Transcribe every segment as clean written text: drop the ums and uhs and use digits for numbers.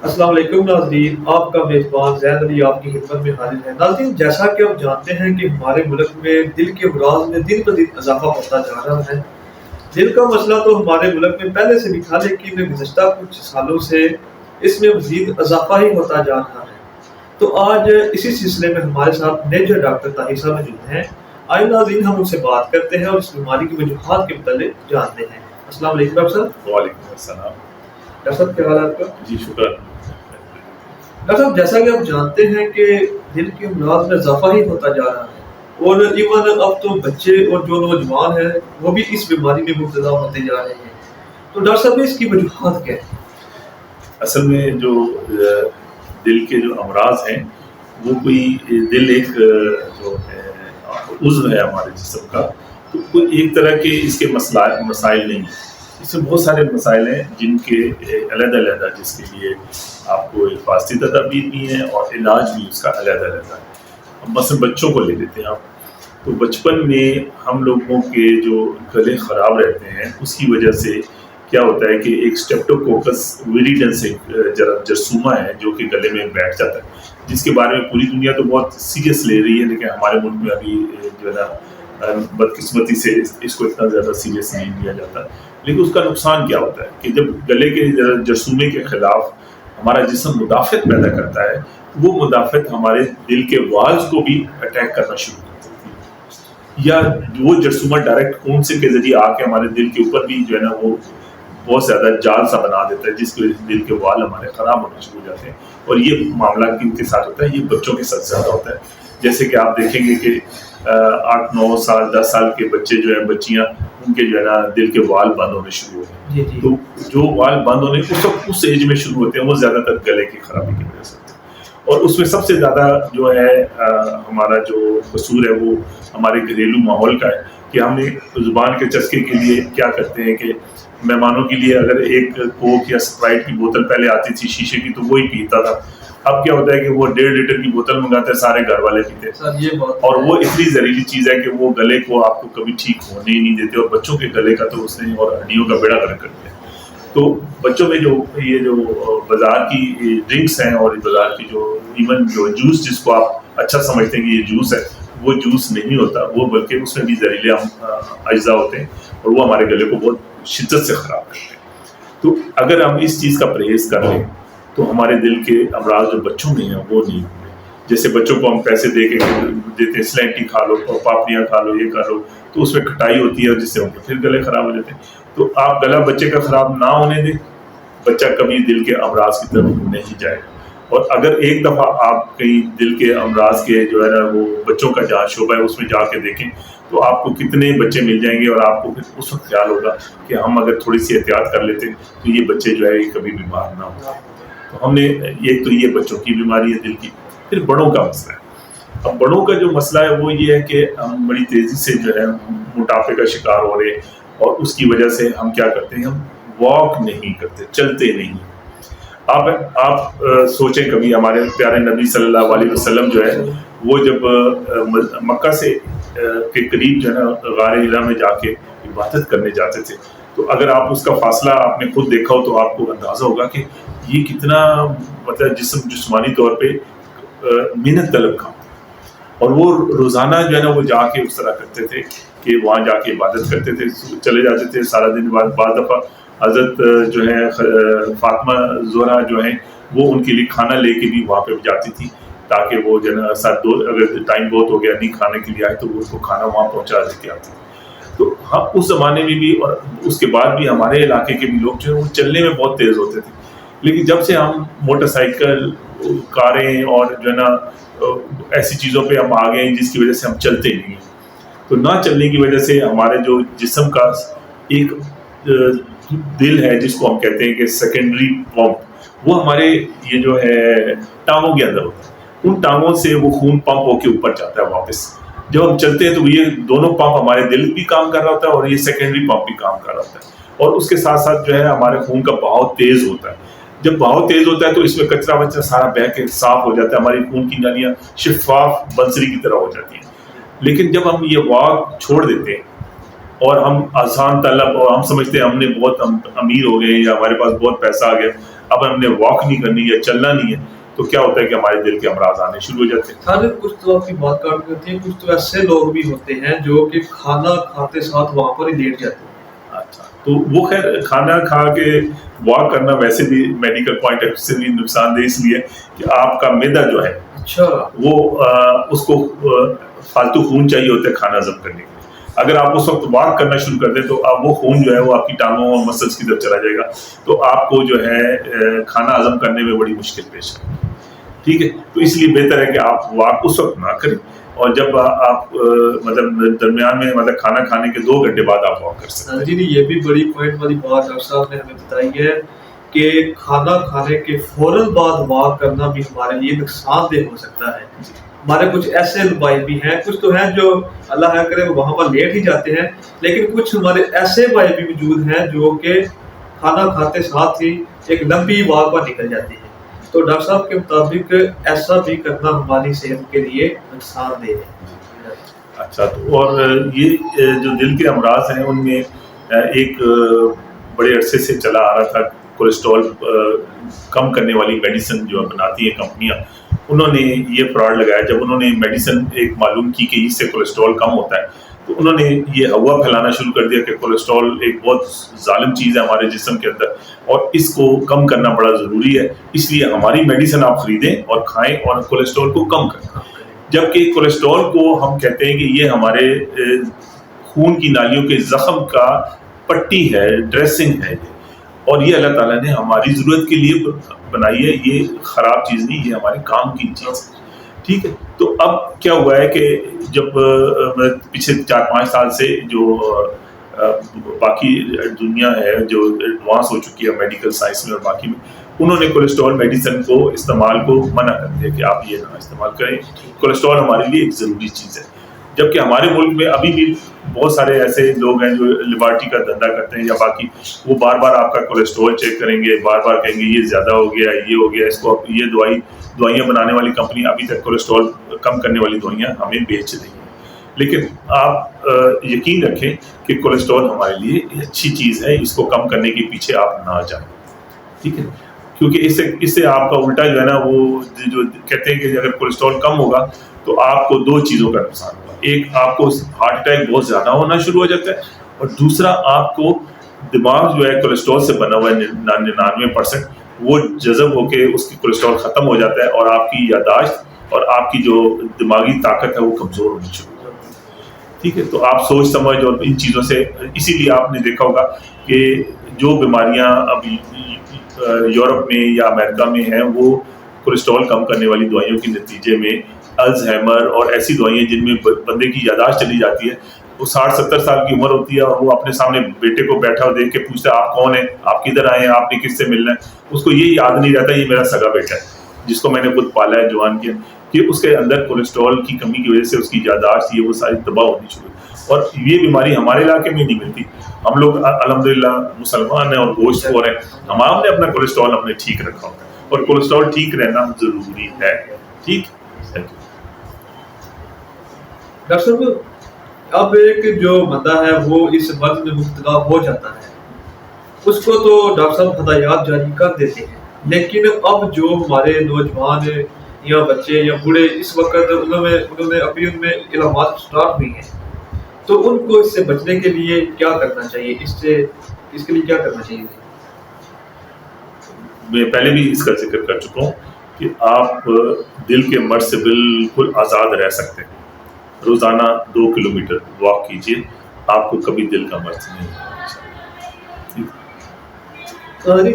السلام علیکم ناظرین، آپ کا میزبان زید علی آپ کی خدمت میں حاضر ہے۔ ناظرین، جیسا کہ آپ جانتے ہیں کہ ہمارے ملک میں دل کے امراض میں دن بدن اضافہ ہوتا جا رہا ہے۔ دل کا مسئلہ تو ہمارے ملک میں پہلے سے بھی تھا، لیکن گزشتہ کچھ سالوں سے اس میں مزید اضافہ ہی ہوتا جا رہا ہے۔ تو آج اسی سلسلے میں ہمارے ساتھ میجر ڈاکٹر طاہر صاحب موجود ہیں۔ آئے ناظرین، ہم ان سے بات کرتے ہیں اور اس بیماری کی وجوہات کے متعلق جانتے ہیں۔ السلام علیکم ڈاکٹر صاحب۔ وعلیکم السلام۔ ڈاکٹر صاحب کیا حال ہے آپ کا؟ جی شکر۔ ڈاکٹر صاحب، جیسا کہ آپ جانتے ہیں کہ دل کے امراض میں اضافہ ہی ہوتا جا رہا ہے، اور ایون اب تو بچے اور جو نوجوان ہیں وہ بھی اس بیماری میں مبتلا ہوتے جا رہے ہیں۔ تو ڈاکٹر صاحب اس کی وجوہات کیا ہیں؟ اصل میں جو دل کے جو امراض ہیں وہ کوئی دل ایک جو ہے عضو ہے ہمارے جسم کا، تو کوئی ایک طرح کے اس کے مسائل نہیں ہیں۔ اس میں بہت سارے مسائل ہیں جن کے علیحدہ علیحدہ جس کے لیے آپ کو حفاظتی تدابیر بھی ہیں اور علاج بھی اس کا علیحدہ علیحدہ ہے۔ مثلا بچوں کو لے لیتے ہیں آپ، تو بچپن میں ہم لوگوں کے جو گلے خراب رہتے ہیں اس کی وجہ سے کیا ہوتا ہے کہ ایک اسٹیپٹوکوکس ویریڈنس ایک جرثومہ ہے جو کہ گلے میں بیٹھ جاتا ہے، جس کے بارے میں پوری دنیا تو بہت سیریس لے رہی ہے، لیکن ہمارے ملک میں ابھی جو ہے نا بدقسمتی سے اس کو اتنا زیادہ سیریس نہیں لیا جاتا۔ لیکن اس کا نقصان کیا ہوتا ہے کہ جب گلے کے جرثومے کے خلاف ہمارا جسم مدافعت پیدا کرتا ہے، وہ مدافعت ہمارے دل کے والز کو بھی اٹیک کرنا شروع کر دیتی ہے، یا وہ جرثومہ ڈائریکٹ خون سے کے ذریعے آ کے ہمارے دل کے اوپر بھی جو ہے نا وہ بہت زیادہ جال سا بنا دیتا ہے، جس کی وجہ سے دل کے وال ہمارے خراب ہونا شروع ہو جاتے ہیں۔ اور یہ معاملہ کن کے ساتھ ہوتا ہے؟ یہ بچوں کے ساتھ زیادہ ہوتا ہے۔ جیسے کہ آپ دیکھیں گے کہ 8 9 سال 10 سال کے بچے جو ہیں، بچیاں، ان کے جو ہے نا دل کے وال بند ہونے شروع ہوتے ہیں۔ تو جو وال بند ہونے اس ایج میں شروع ہوتے ہیں وہ زیادہ تر گلے کی خرابی کی وجہ سے ہوتے ہیں۔ اور اس میں سب سے زیادہ جو ہے ہمارا جو قصور ہے وہ ہمارے گھریلو ماحول کا ہے کہ ہم نے زبان کے چسکے کے لیے کیا کرتے ہیں کہ مہمانوں کے لیے اگر ایک کوک یا اسپرائٹ کی بوتل پہلے آتی تھی شیشے کی تو وہی پیتا تھا، اب کیا ہوتا ہے کہ وہ 1.5 لیٹر کی بوتل منگاتے ہیں، سارے گھر والے پیتے ہیں، اور وہ اتنی زہریلی چیز ہے کہ وہ گلے کو آپ کو کبھی ٹھیک ہونے ہی نہیں دیتے، اور بچوں کے گلے کا تو اس نے اور ہڈیوں کا بیڑا گرک کر دیا۔ تو بچوں میں جو یہ جو بازار کی ڈرنکس ہیں اور بازار کی جو ایون جو جوس جس کو آپ اچھا سمجھتے ہیں کہ یہ جوس ہے، وہ جوس نہیں ہوتا، وہ بلکہ اس میں بھی زہریلے اجزاء ہوتے ہیں اور وہ ہمارے گلے کو بہت شدت سے خراب کرتے ہیں۔ تو اگر ہم اس چیز کا پرہیز کر لیں تو ہمارے دل کے امراض جو بچوں میں ہیں وہ نہیں ہوں گے۔ جیسے بچوں کو ہم پیسے دے کے دیتے ہیں، سلینٹی کھا لو، پاپڑیاں کھا لو، یہ کھا لو، تو اس میں کھٹائی ہوتی ہے جس سے ان کے پھر گلے خراب ہو جاتے ہیں۔ تو آپ گلا بچے کا خراب نہ ہونے دیں، بچہ کبھی دل کے امراض کی طرف نہیں جائے گا۔ اور اگر ایک دفعہ آپ کہیں دل کے امراض کے جو ہے نا وہ بچوں کا جہاں شعبہ ہے اس میں جا کے دیکھیں تو آپ کو کتنے بچے مل جائیں گے، اور آپ کو پھر اس وقت خیال ہوگا کہ ہم اگر تھوڑی سی احتیاط کر لیتے تو یہ بچے جو ہے یہ کبھی بیمار نہ ہوتے۔ تو ہم نے ایک تو یہ بچوں کی بیماری ہے دل کی، پھر بڑوں کا مسئلہ ہے۔ اب بڑوں کا جو مسئلہ ہے وہ یہ ہے کہ ہم بڑی تیزی سے جو ہے موٹاپے کا شکار ہو رہے ہیں، اور اس کی وجہ سے ہم کیا کرتے ہیں، ہم واک نہیں کرتے، چلتے نہیں۔ آپ سوچیں کبھی ہمارے پیارے نبی صلی اللہ علیہ وسلم جو ہے وہ جب مکہ سے کے قریب جو ہے نا غار ہرا میں جا کے عبادت کرنے جاتے تھے، تو اگر آپ اس کا فاصلہ آپ نے خود دیکھا ہو تو آپ کو اندازہ ہوگا کہ یہ کتنا مطلب جسمانی طور پہ محنت طلب کام تھا۔ اور وہ روزانہ جو ہے نا وہ جا کے اس طرح کرتے تھے کہ وہاں جا کے عبادت کرتے تھے، چلے جاتے تھے سارا دن۔ بعض دفعہ حضرت جو ہے فاطمہ زہرا جو ہیں وہ ان کے لیے کھانا لے کے بھی وہاں پہ جاتی تھی، تاکہ وہ جو ہے نا اگر ٹائم بہت ہو گیا نہیں کھانے کے لیے آئے تو وہ اس کو کھانا وہاں پہنچا دیتے آتے۔ تو ہم اس زمانے میں بھی اور اس کے بعد بھی ہمارے علاقے کے بھی لوگ جو ہے وہ چلنے میں بہت تیز ہوتے تھے، لیکن جب سے ہم موٹر سائیکل، کاریں اور جو ہے نا ایسی چیزوں پہ ہم آ گئے ہیں جس کی وجہ سے ہم چلتے نہیں ہیں، تو نہ چلنے کی وجہ سے ہمارے جو جسم کا ایک دل ہے جس کو ہم کہتے ہیں کہ سیکنڈری پمپ، وہ ہمارے یہ جو ہے ٹانگوں کے اندر ہوتا ہے، ان ٹانگوں سے وہ خون پمپ ہو کے اوپر جاتا ہے واپس۔ جب ہم چلتے ہیں تو یہ دونوں پمپ، ہمارے دل بھی کام کر رہا ہوتا ہے اور یہ سیکنڈری پمپ بھی کام کر رہا ہوتا ہے، اور اس کے ساتھ ساتھ جو ہے ہمارے خون کا بہاؤ تیز ہوتا ہے۔ جب بہاؤ تیز ہوتا ہے تو اس میں کچرا وچرا سارا بہہ کے صاف ہو جاتا ہے، ہماری خون کی نالیاں شفاف بنسری کی طرح ہو جاتی ہیں۔ لیکن جب ہم یہ واک چھوڑ دیتے ہیں اور ہم آسان طلب اور ہم سمجھتے ہیں ہم نے بہت امیر ہو گئے یا ہمارے پاس بہت پیسہ آ گیا، اب ہم نے واک نہیں کرنی یا چلنا نہیں ہے تو کیا ہوتا ہے کہ ہمارے دل کے امراض آنے شروع ہو جاتے ہیں. سارے کچھ تو آپ کی بات کاٹ کرتی ہیں، کچھ تو ایسے لوگ بھی ہوتے ہیں جو کہ کھانا کھاتے ساتھ وہاں پر ہی لیٹ جاتے ہیں. اچھا تو وہ خیر کھانا کھا کے واک کرنا ویسے بھی میڈیکل پوائنٹ آف سے بھی نقصان دہ اس لیے کہ آپ کا معدہ جو ہے اچھا وہ اس کو فالتو خون چاہیے ہوتا ہے کھانا ہضم کرنے کے لیے. اگر آپ اس وقت واک کرنا شروع کر دیں تو اب وہ خون جو ہے وہ آپ کی ٹانگوں اور مسلس کی طرف چلا جائے گا تو آپ کو جو ہے کھانا ہضم کرنے میں بڑی مشکل پیش آئے. ٹھیک ہے تو اس لیے بہتر ہے کہ آپ واک اس وقت نہ کریں اور جب آپ مطلب درمیان میں مطلب کھانا کھانے کے 2 گھنٹے بعد آپ واک کر سکتے ہیں. جی نہیں، یہ بھی بڑی پوائنٹ والی بات ڈاکٹر صاحب نے ہمیں بتائی ہے کہ کھانا کھانے کے فوراً بعد واک کرنا بھی ہمارے لیے نقصان دہ ہو سکتا ہے. ہمارے کچھ ایسے بھائی بھی ہیں، کچھ تو ہیں جو اللہ ہے کرے وہاں پر لیٹ ہی جاتے ہیں، لیکن کچھ ہمارے ایسے بھائی بھی موجود ہیں جو کہ کھانا کھاتے ساتھ ہی ایک لمبی واک پر نکل جاتے ہیں. تو ڈاکٹر صاحب کے مطابق ایسا بھی کرنا ہماری صحت کے لیے نقصان دہ ہے. اچھا تو اور یہ جو دل کے امراض ہیں ان میں ایک بڑے عرصے سے چلا آ رہا تھا کولیسٹرول کم کرنے والی میڈیسن جو بناتی ہیں کمپنیاں، انہوں نے یہ فراڈ لگایا. جب انہوں نے میڈیسن ایک معلوم کی کہ اس سے کولیسٹرول کم ہوتا ہے تو انہوں نے یہ ہوا پھیلانا شروع کر دیا کہ کولیسٹرول ایک بہت ظالم چیز ہے ہمارے جسم کے اندر اور اس کو کم کرنا بڑا ضروری ہے، اس لیے ہماری میڈیسن آپ خریدیں اور کھائیں اور کولیسٹرول کو کم کریں. جبکہ کولیسٹرول کو ہم کہتے ہیں کہ یہ ہمارے خون کی نالیوں کے زخم کا پٹی ہے، ڈریسنگ ہے اور یہ اللہ تعالیٰ نے ہماری ضرورت کے لیے بنائی ہے. یہ خراب چیز نہیں، یہ ہمارے کام کی چیز ہے. ٹھیک ہے تو اب کیا ہوا ہے کہ جب پچھلے 4-5 سال سے جو باقی دنیا ہے جو ایڈوانس ہو چکی ہے میڈیکل سائنس میں اور باقی میں، انہوں نے کولیسٹرول میڈیسن کو استعمال کو منع کر دیا کہ آپ یہ نہ استعمال کریں. کولیسٹرول ہمارے لیے ایک ضروری چیز ہے. جبکہ ہمارے ملک میں ابھی بھی بہت سارے ایسے لوگ ہیں جو لیبارٹری کا دھندا کرتے ہیں یا باقی، وہ بار بار آپ کا کولیسٹرول چیک کریں گے، بار بار کہیں گے یہ زیادہ ہو گیا، یہ ہو گیا، اس کو یہ دوائیاں بنانے والی کمپنی ابھی تک کولیسٹرول کم کرنے والی دوائیاں ہمیں بیچ رہی ہیں. لیکن آپ یقین رکھیں کہ کولیسٹرول ہمارے لیے اچھی چیز ہے، اس کو کم کرنے کے پیچھے آپ نہ جائیں. ٹھیک ہے کیونکہ اس سے آپ کا الٹا جو ہے نا وہ جو کہتے ہیں کہ اگر کولیسٹرول کم ہوگا تو آپ کو 2 چیزوں کا نقصان ہوگا. ایک آپ کو ہارٹ اٹیک بہت زیادہ ہونا شروع ہو جاتا ہے اور دوسرا آپ کو دماغ جو ہے کولیسٹرول سے بنا ہوا ہے 99% وہ جذب ہو کے اس کی کولیسٹرول ختم ہو جاتا ہے اور آپ کی یادداشت اور آپ کی جو دماغی طاقت ہے وہ کمزور ہونی شروع ہو جاتی ہے. ٹھیک ہے تو آپ سوچ سمجھ اور ان چیزوں سے، اسی لیے آپ نے دیکھا ہوگا کہ جو بیماریاں ابھی یورپ میں یا امریکہ میں ہیں وہ کولیسٹرول کم کرنے والی دوائیوں کے نتیجے میں الزہائمر اور ایسی دوائیاں جن میں بندے کی یادداشت چلی جاتی ہے. وہ 60-70 سال کی عمر ہوتی ہے اور وہ اپنے سامنے بیٹے کو بیٹھا ہو دیکھ کے پوچھتا ہے آپ کون ہیں، آپ کدھر آئے ہیں، آپ نے کس سے ملنا ہے. اس کو یہ یاد نہیں رہتا یہ میرا سگا بیٹا ہے جس کو میں نے خود پالا ہے جوان کیا، کہ اس کے اندر کولیسٹرول کی کمی کی وجہ سے اس کی یادداشت یہ وہ ساری تباہ ہونی شروع ہوئی. اور یہ بیماری ہمارے علاقے میں نہیں ملتی. ہم لوگ الحمدللہ مسلمان ہیں اور گوشت خور ہیں، ہم نے اپنا کولیسٹرول اپنے ٹھیک رکھا ہوتا ہے اور کولیسٹرول ٹھیک رہنا ضروری ہے. ٹھیک ڈاکٹر صاحب، اب ایک جو بندہ ہے وہ اس مرض میں مبتلا ہو جاتا ہے، اس کو تو ڈاکٹر صاحب ہدایات جاری کر دیتے ہیں، لیکن اب جو ہمارے نوجوان یا بچے یا بوڑھے اس وقت انہوں نے ابھی ان میں علامات سٹارٹ ہوئی ہیں، تو ان کو اس سے بچنے کے لیے کیا کرنا چاہیے؟ اس کے لیے کیا کرنا چاہیے؟ میں پہلے بھی اس کا ذکر کر چکا ہوں کہ آپ دل کے مرض سے بالکل آزاد رہ سکتے ہیں. روزانہ 2 کلومیٹر واک کیجیے، آپ کو کبھی دل کا مرض نہیں ہوگا.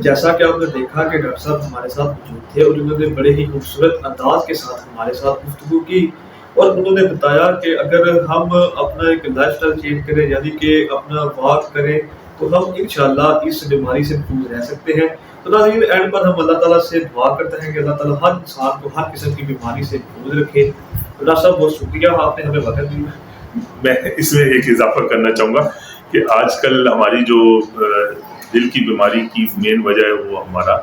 جیسا کہ آپ نے دیکھا کہ ڈاکٹر صاحب ہمارے ساتھ موجود تھے اور انہوں نے بڑے ہی خوبصورت انداز کے ساتھ ہمارے ساتھ گفتگو کی اور انہوں نے بتایا کہ اگر ہم اپنا ایک لائف اسٹائل چینج کریں، یعنی کہ اپنا واک کریں، تو ہم انشاءاللہ اس بیماری سے محفوظ رہ سکتے ہیں. تو ناظرین، اینڈ پر ہم اللہ تعالیٰ سے دعا کرتے ہیں کہ اللہ تعالیٰ ہر انسان کو ہر قسم کی بیماری سے محفوظ رکھے. ڈاکٹر صاحب بہت شکریہ، آپ نے ہمیں وقت دیا. میں اس میں ایک اضافہ کرنا چاہوں گا کہ آج کل ہماری جو دل کی بیماری کی مین وجہ ہے وہ ہمارا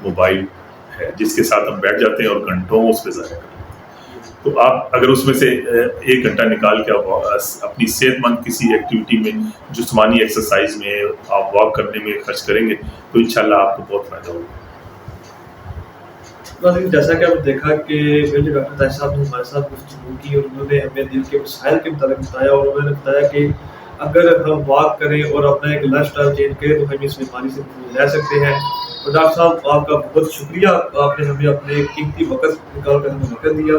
موبائل ہے، جس کے ساتھ ہم بیٹھ جاتے ہیں اور گھنٹوں اس پہ ضائع کرتے ہیں. تو آپ اگر اس میں سے 1 گھنٹہ نکال کے اپنی صحت مند کسی ایکٹیویٹی میں، جسمانی ایکسرسائز میں، آپ واک کرنے میں خرچ کریں گے تو انشاءاللہ آپ کو بہت فائدہ ہوگا. ناظرین جیسا کہ آپ نے دیکھا کہ میرے ڈاکٹر طاہر صاحب نے ہمارے ساتھ گفتگو کی اور انہوں نے ہمیں دل کے مسائل کے متعلق بتایا اور انہوں نے بتایا کہ اگر ہم واک کریں اور اپنا ایک لائف اسٹائل چینج کریں تو ہم اس بیماری سے محفوظ رہ سکتے ہیں. تو ڈاکٹر صاحب آپ کا بہت شکریہ، آپ نے ہمیں اپنے قیمتی وقت نکال کر ہمیں وقت دیا.